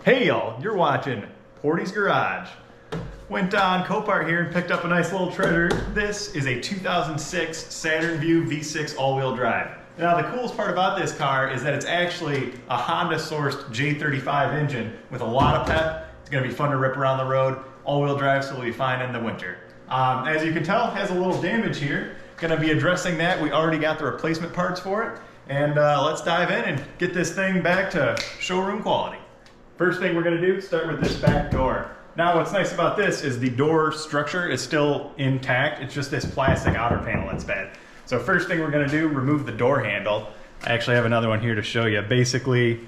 Hey y'all, you're watching Portie's Garage. Went on Copart here and picked up a nice little treasure. This is a 2006 Saturn Vue V6 all-wheel drive. Now the coolest part about this car is that it's actually a Honda-sourced J35 engine with a lot of pep. It's gonna be fun to rip around the road. All-wheel drive, so it'll be fine in the winter. As you can tell, it has a little damage here. Gonna be addressing that. We already got the replacement parts for it. And let's dive in and get this thing back to showroom quality. First thing we're gonna do, start with this back door. Now what's nice about this is the door structure is still intact. It's just this plastic outer panel that's bad. So first thing we're gonna do, remove the door handle. I actually have another one here to show you. Basically,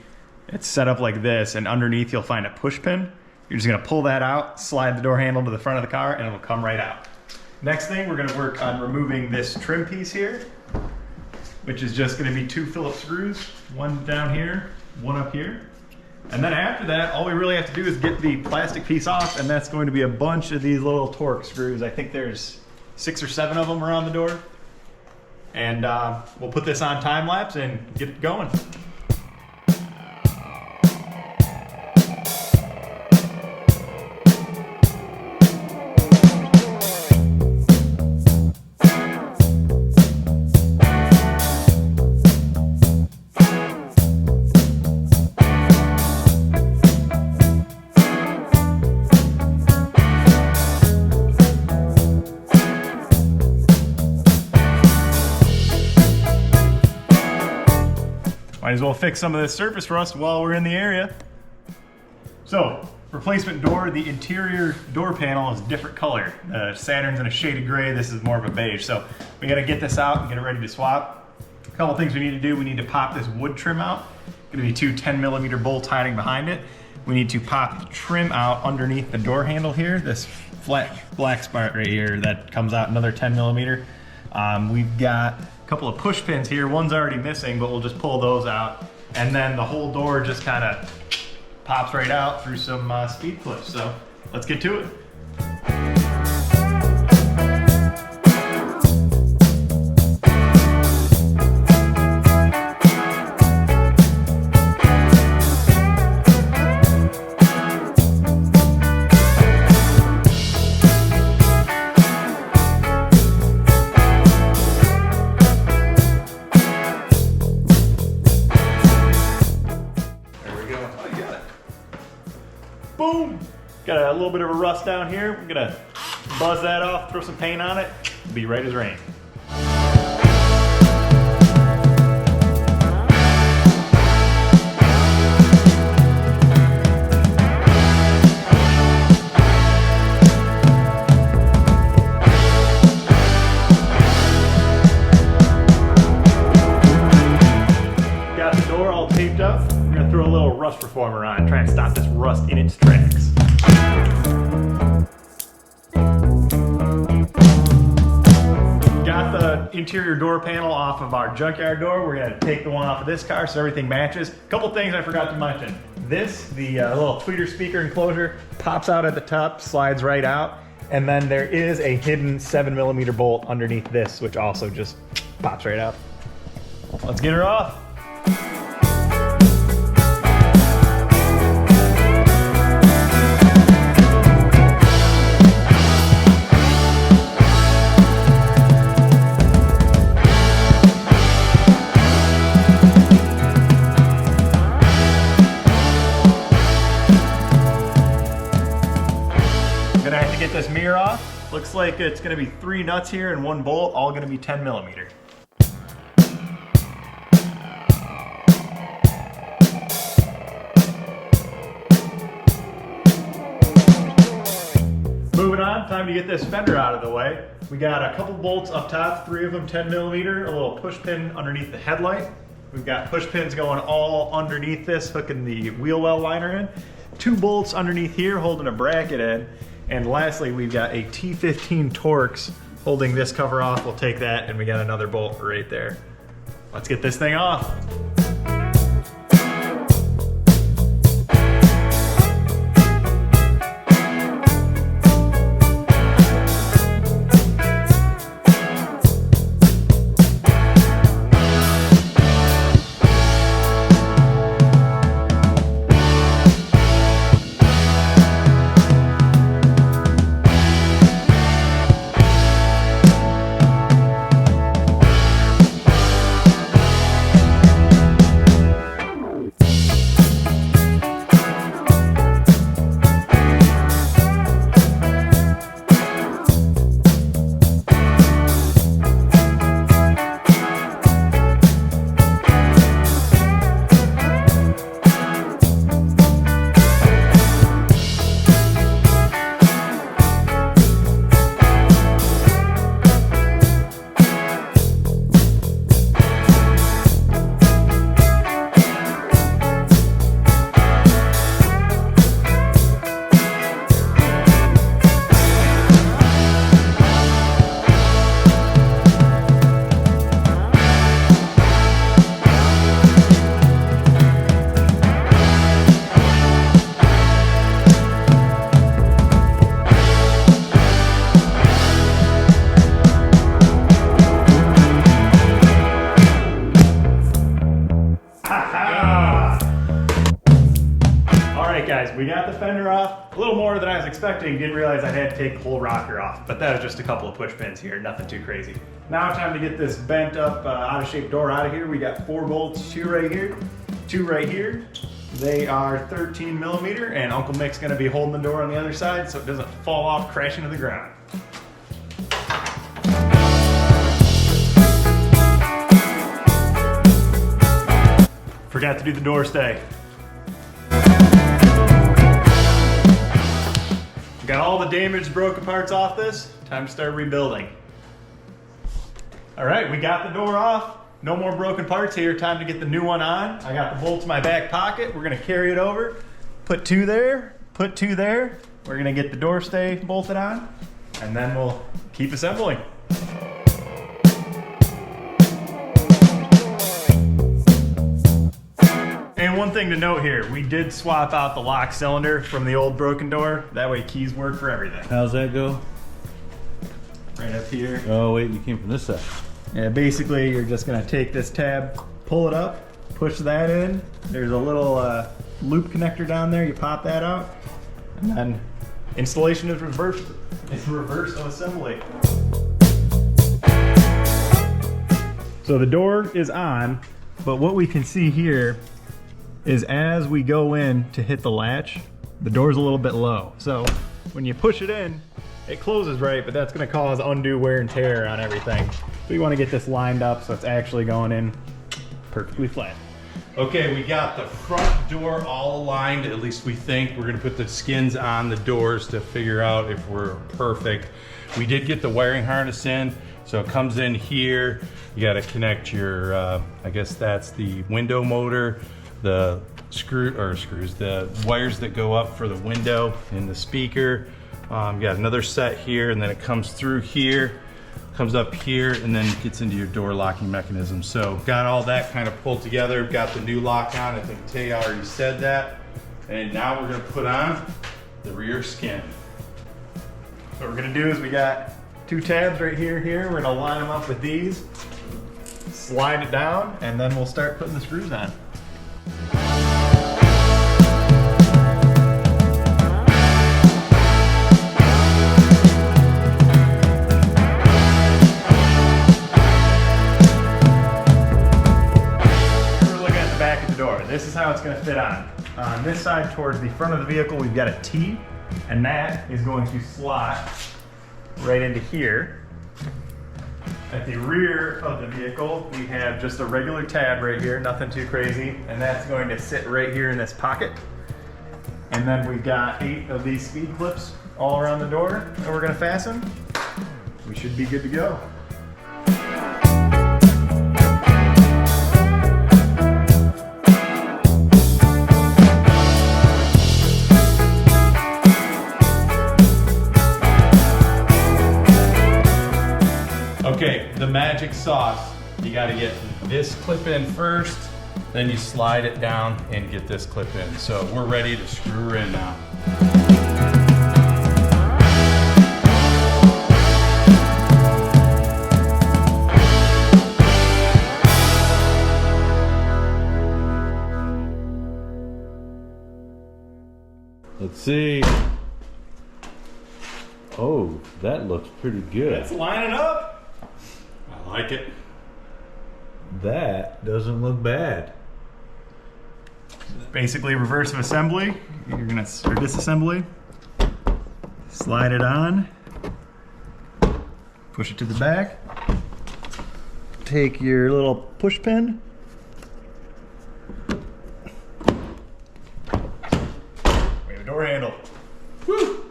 it's set up like this, and underneath you'll find a push pin. You're just gonna pull that out, slide the door handle to the front of the car, and it'll come right out. Next thing, we're gonna work on removing this trim piece here, which is just gonna be 2 Phillips screws, one down here, one up here. And then after that, all we really have to do is get the plastic piece off, and that's going to be a bunch of these little torque screws. I think there's 6 or 7 of them around the door. And we'll put this on time lapse and get it going. Might as well fix some of this surface rust while we're in the area. So, replacement door, the interior door panel is a different color. Saturn's in a shaded gray, this is more of a beige. So we gotta get this out and get it ready to swap. A couple things we need to do, we need to pop this wood trim out. Gonna be 2 10mm bolts hiding behind it. We need to pop the trim out underneath the door handle here, this flat black spot right here that comes out another 10mm. We've got a couple of push pins here. One's already missing, but we'll just pull those out. And then the whole door just kind of pops right out through some speed clips. So let's get to it. Boom! Got a little bit of a rust down here. We're gonna buzz that off, throw some paint on it, it'll be right as rain. Got the door all taped up. We're gonna throw a little rust reformer on, try and stop this rust in its tracks. Got the interior door panel off of our junkyard door. We're gonna take the one off of this car so everything matches. A couple things I forgot to mention. This, the little tweeter speaker enclosure, pops out at the top, slides right out, and then there is a hidden 7mm bolt underneath this, which also just pops right out. Let's get her off. Gonna have to get this mirror off. Looks like it's gonna be 3 nuts here and 1 bolt, all gonna be 10mm. Moving on, time to get this fender out of the way. We got a couple bolts up top, 3 of them 10mm, a little push pin underneath the headlight. We've got push pins going all underneath this, hooking the wheel well liner in. 2 bolts underneath here holding a bracket in. And lastly, we've got a T15 Torx holding this cover off. We'll take that, and we got another bolt right there. Let's get this thing off. right, guys, we got the fender off. A little more than I was expecting. Didn't realize I had to take the whole rocker off, but that was just a couple of push pins here, nothing too crazy. Now time to get this bent up, out of shape door out of here. We got 4 bolts, 2 right here, 2 right here. They are 13 millimeter, and Uncle Mick's gonna be holding the door on the other side so it doesn't fall off, crashing to the ground. Forgot to do the door stay. Got all the damaged, broken parts off this. Time to start rebuilding. All right, we got the door off. No more broken parts here. Time to get the new one on. I got the bolts in my back pocket. We're gonna carry it over. Put 2 there, put 2 there. We're gonna get the door stay bolted on, and then we'll keep assembling. And one thing to note here, we did swap out the lock cylinder from the old broken door. That way keys work for everything. How's that go? Right up here. Oh wait, you came from this side. Yeah, basically you're just gonna take this tab, pull it up, push that in. There's a little loop connector down there. You pop that out, and then installation is reversed. It's reverse assembly. So the door is on, but what we can see here is as we go in to hit the latch, the door's a little bit low. So when you push it in, it closes right, but that's gonna cause undue wear and tear on everything. So you wanna get this lined up so it's actually going in perfectly flat. Okay, we got the front door all aligned, at least we think. We're gonna put the skins on the doors to figure out if we're perfect. We did get the wiring harness in, so it comes in here. You gotta connect your, I guess that's the window motor, the the wires that go up for the window and the speaker. Got another set here, and then it comes through here, comes up here, and then gets into your door locking mechanism. So got all that kind of pulled together. Got the new lock on. I think Tay already said that. And now we're gonna put on the rear skin. What we're gonna do is we got 2 tabs right here. We're gonna line them up with these, slide it down, and then we'll start putting the screws on. This is how it's going to fit on. On this side towards the front of the vehicle, we've got a T, and that is going to slot right into here. At the rear of the vehicle, we have just a regular tab right here, nothing too crazy, and that's going to sit right here in this pocket. And then we've got 8 of these speed clips all around the door that we're going to fasten. We should be good to go. Okay, the magic sauce. You gotta get this clip in first, then you slide it down and get this clip in. So we're ready to screw her in now. Let's see. Oh, that looks pretty good. Let's line it up. I like it. That doesn't look bad. Basically reverse of assembly. You're gonna, or disassembly. Slide it on. Push it to the back. Take your little push pin. We have a door handle. Woo!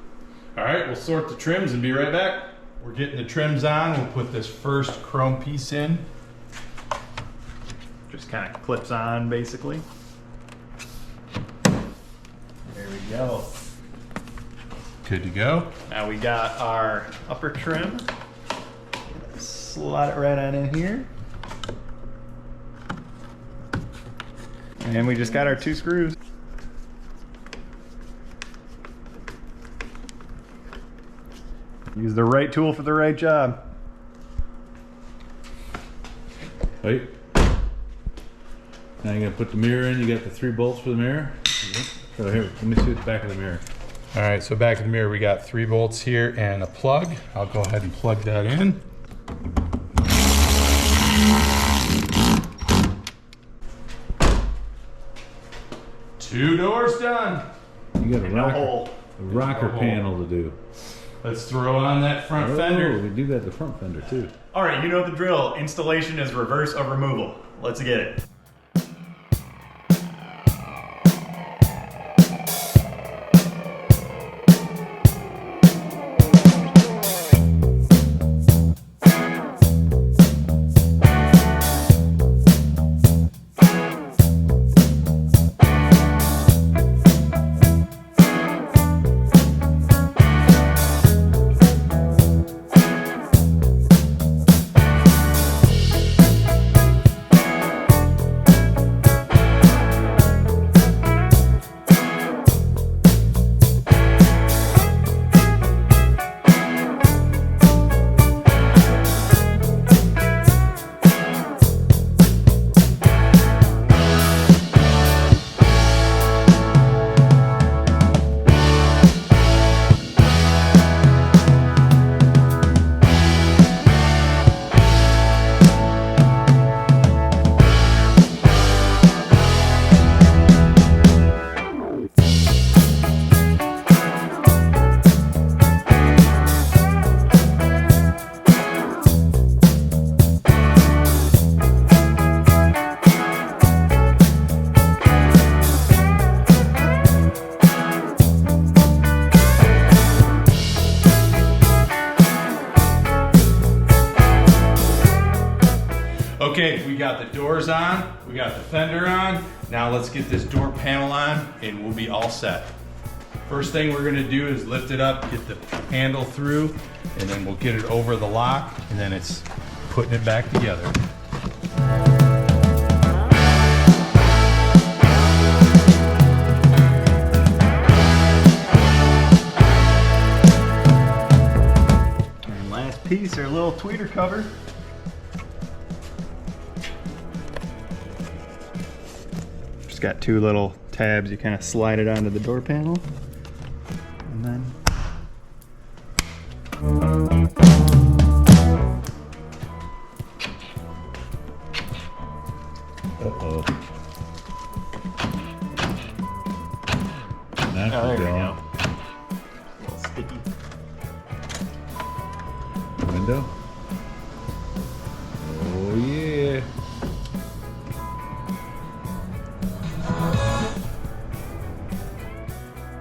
All right, we'll sort the trims and be right back. We're getting the trims on. We'll put this first chrome piece in. Just kind of clips on, basically. There we go. Good to go. Now we got our upper trim. Slide it right on in here. And we just got our 2 screws. Use the right tool for the right job. Wait. Now you're gonna put the mirror in. You got the 3 bolts for the mirror. So here, let me see the back of the mirror. All right, so back of the mirror, we got 3 bolts here and a plug. I'll go ahead and plug that in. Two doors done. You got a No rocker, hole. a rocker No hole. panel to do. Let's throw on that front Oh, fender. we do that at the front fender too. All right, you know the drill. Installation is reverse of removal. Let's get it. Okay, we got the doors on, we got the fender on. Now let's get this door panel on and we'll be all set. First thing we're gonna do is lift it up, get the handle through, and then we'll get it over the lock, and then it's putting it back together. And last piece, our little tweeter cover. Just got 2 little tabs. You kind of slide it onto the door panel, and then Uh-oh. That's there we going. go. A little sticky. Window. Oh yeah.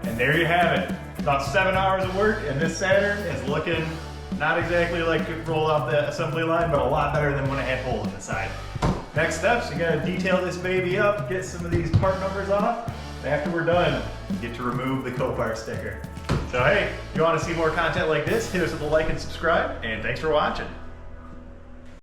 And there you have it. About 7 hours of work, and this Saturn is looking not exactly like it rolled off the assembly line, but a lot better than when it had holes in the side. Next steps, you gotta detail this baby up, get some of these part numbers off. After we're done, you get to remove the Copart sticker. So hey, if you wanna see more content like this, hit us with a like and subscribe, and thanks for watching.